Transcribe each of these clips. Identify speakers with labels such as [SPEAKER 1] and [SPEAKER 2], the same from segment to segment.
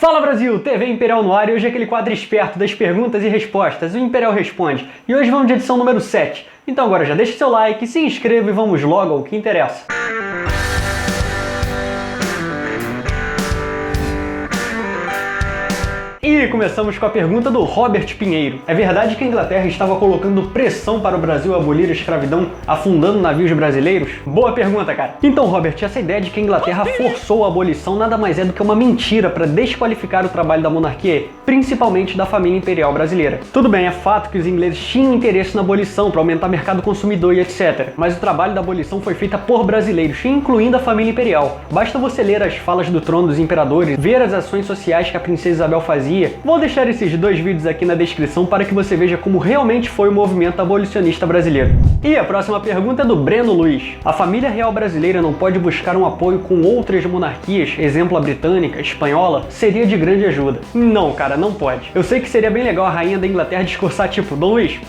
[SPEAKER 1] Fala Brasil, TV Imperial no ar e hoje é aquele quadro esperto das perguntas e respostas, o Imperial Responde. E hoje vamos de edição número 7. Então agora já deixa seu like, se inscreva e vamos logo ao que interessa. E começamos com a pergunta do Robert Pinheiro. É verdade que a Inglaterra estava colocando pressão para o Brasil abolir a escravidão, afundando navios brasileiros? Boa pergunta, cara. Então, Robert, essa ideia de que a Inglaterra forçou a abolição nada mais é do que uma mentira para desqualificar o trabalho da monarquia, principalmente da família imperial brasileira. Tudo bem, é fato que os ingleses tinham interesse na abolição para aumentar o mercado consumidor e etc. Mas o trabalho da abolição foi feito por brasileiros, incluindo a família imperial. Basta você ler as falas do trono dos imperadores, ver as ações sociais que a princesa Isabel fazia. Vou deixar esses dois vídeos aqui na descrição para que você veja como realmente foi o movimento abolicionista brasileiro. E a próxima pergunta é do Breno Luiz. A família real brasileira não pode buscar um apoio com outras monarquias, exemplo a britânica, espanhola, seria de grande ajuda? Não, cara, não pode. Eu sei que seria bem legal a rainha da Inglaterra discursar tipo, Dom Luiz,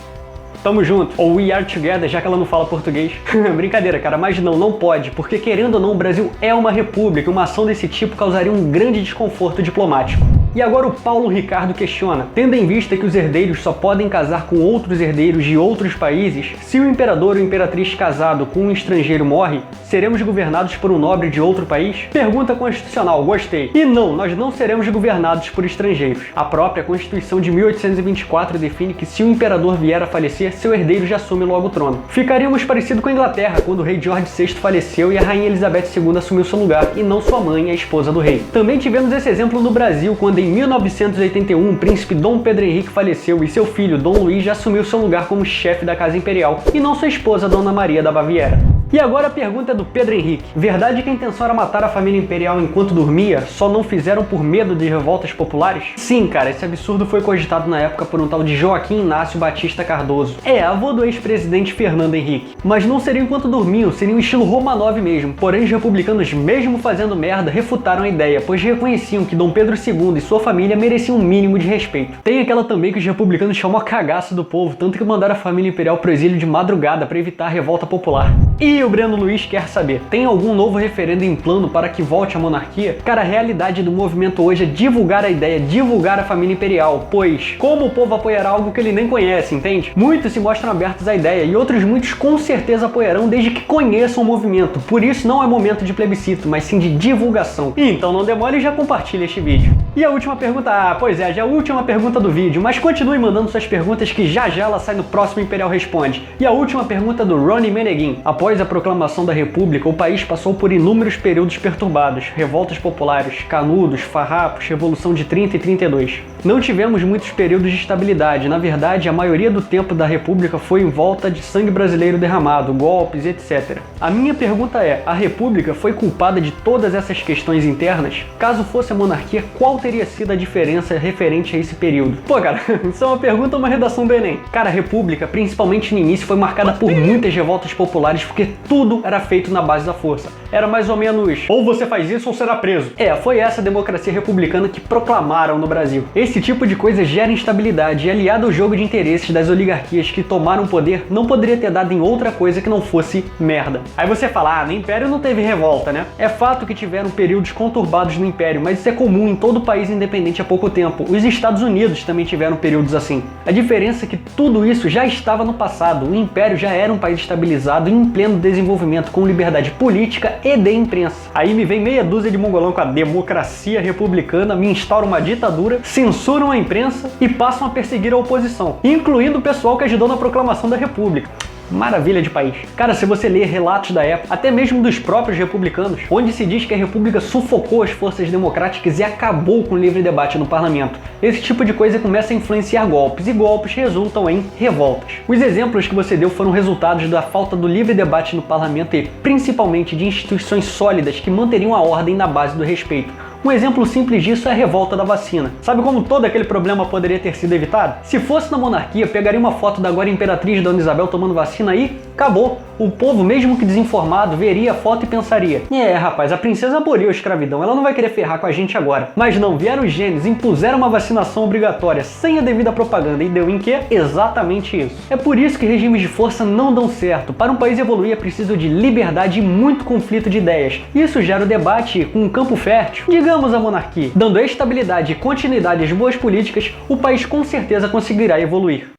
[SPEAKER 1] tamo junto, ou We Are Together, já que ela não fala português. Brincadeira, cara, mas não pode, porque querendo ou não, o Brasil é uma república e uma ação desse tipo causaria um grande desconforto diplomático. E agora o Paulo Ricardo questiona, tendo em vista que os herdeiros só podem casar com outros herdeiros de outros países, se o imperador ou imperatriz casado com um estrangeiro morre, seremos governados por um nobre de outro país? Pergunta constitucional, gostei. E não, nós não seremos governados por estrangeiros. A própria Constituição de 1824 define que se o imperador vier a falecer, seu herdeiro já assume logo o trono. Ficaríamos parecido com a Inglaterra, quando o rei George VI faleceu e a rainha Elizabeth II assumiu seu lugar, e não sua mãe, a esposa do rei. Também tivemos esse exemplo no Brasil, quando em 1981 o príncipe Dom Pedro Henrique faleceu e seu filho Dom Luís já assumiu seu lugar como chefe da casa imperial, e não sua esposa Dona Maria da Baviera. E agora a pergunta é do Pedro Henrique. Verdade que a intenção era matar a família imperial enquanto dormia, só não fizeram por medo de revoltas populares? Sim, cara, esse absurdo foi cogitado na época por um tal de Joaquim Inácio Batista Cardoso. É, avô do ex-presidente Fernando Henrique. Mas não seria enquanto dormiam, seria um estilo Romanov mesmo. Porém, os republicanos, mesmo fazendo merda, refutaram a ideia, pois reconheciam que Dom Pedro II e sua família mereciam um mínimo de respeito. Tem aquela também que os republicanos chamam a cagaça do povo, tanto que mandaram a família imperial pro exílio de madrugada para evitar a revolta popular. E o Breno Luiz quer saber, tem algum novo referendo em plano para que volte a monarquia? Cara, a realidade do movimento hoje é divulgar a ideia, divulgar a família imperial, pois como o povo apoiará algo que ele nem conhece, entende? Muitos se mostram abertos à ideia e outros muitos com certeza apoiarão desde que conheçam o movimento, por isso não é momento de plebiscito, mas sim de divulgação. E então não demore e já compartilha este vídeo. E a última pergunta, pois é, já é a última pergunta do vídeo, mas continue mandando suas perguntas que já ela sai no próximo Imperial Responde. E a última pergunta do Ronnie Meneguin. Após a proclamação da República, o país passou por inúmeros períodos perturbados, revoltas populares, canudos, farrapos, Revolução de 30 e 32. Não tivemos muitos períodos de estabilidade, na verdade a maioria do tempo da República foi em volta de sangue brasileiro derramado, golpes, etc. A minha pergunta é, a República foi culpada de todas essas questões internas? Caso fosse a monarquia, qual teria sido a diferença referente a esse período? Pô, cara, isso é uma pergunta ou uma redação do Enem? Cara, a República, principalmente no início, foi marcada por muitas revoltas populares porque tudo era feito na base da força. Era mais ou menos, ou você faz isso ou será preso. É, foi essa democracia republicana que proclamaram no Brasil. Esse tipo de coisa gera instabilidade e aliado ao jogo de interesses das oligarquias que tomaram poder, não poderia ter dado em outra coisa que não fosse merda. Aí você fala, no Império não teve revolta, né? É fato que tiveram períodos conturbados no Império, mas isso é comum em todo país independente há pouco tempo. Os Estados Unidos também tiveram períodos assim. A diferença é que tudo isso já estava no passado. O Império já era um país estabilizado e em pleno desenvolvimento, com liberdade política e de imprensa. Aí me vem meia dúzia de mongolão com a democracia republicana, me instauram uma ditadura, censuram a imprensa e passam a perseguir a oposição, incluindo o pessoal que ajudou na proclamação da República. Maravilha de país. Cara, se você ler relatos da época, até mesmo dos próprios republicanos, onde se diz que a República sufocou as forças democráticas e acabou com o livre debate no parlamento, esse tipo de coisa começa a influenciar golpes, e golpes resultam em revoltas. Os exemplos que você deu foram resultados da falta do livre debate no parlamento e, principalmente, de instituições sólidas que manteriam a ordem na base do respeito. Um exemplo simples disso é a revolta da vacina. Sabe como todo aquele problema poderia ter sido evitado? Se fosse na monarquia, pegaria uma foto da agora imperatriz Dona Isabel tomando vacina e Acabou. O povo, mesmo que desinformado, veria a foto e pensaria: rapaz, a princesa aboliu a escravidão, ela não vai querer ferrar com a gente agora. Mas não, vieram os gênios, impuseram uma vacinação obrigatória sem a devida propaganda e deu em quê? Exatamente isso. É por isso que regimes de força não dão certo. Para um país evoluir é preciso de liberdade e muito conflito de ideias. Isso gera o debate com um campo fértil. Digamos a monarquia. Dando estabilidade e continuidade às boas políticas, o país com certeza conseguirá evoluir.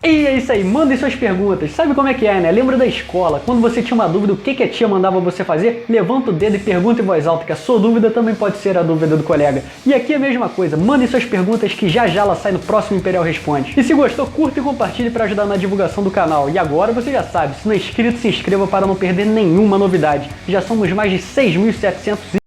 [SPEAKER 1] E é isso aí, mandem suas perguntas. Sabe como é que é, né? Lembra da escola? Quando você tinha uma dúvida, o que a tia mandava você fazer? Levanta o dedo e pergunta em voz alta, que a sua dúvida também pode ser a dúvida do colega. E aqui é a mesma coisa, mandem suas perguntas que já ela sai no próximo Imperial Responde. E se gostou, curta e compartilhe para ajudar na divulgação do canal. E agora você já sabe, se não é inscrito, se inscreva para não perder nenhuma novidade. Já somos mais de 6.700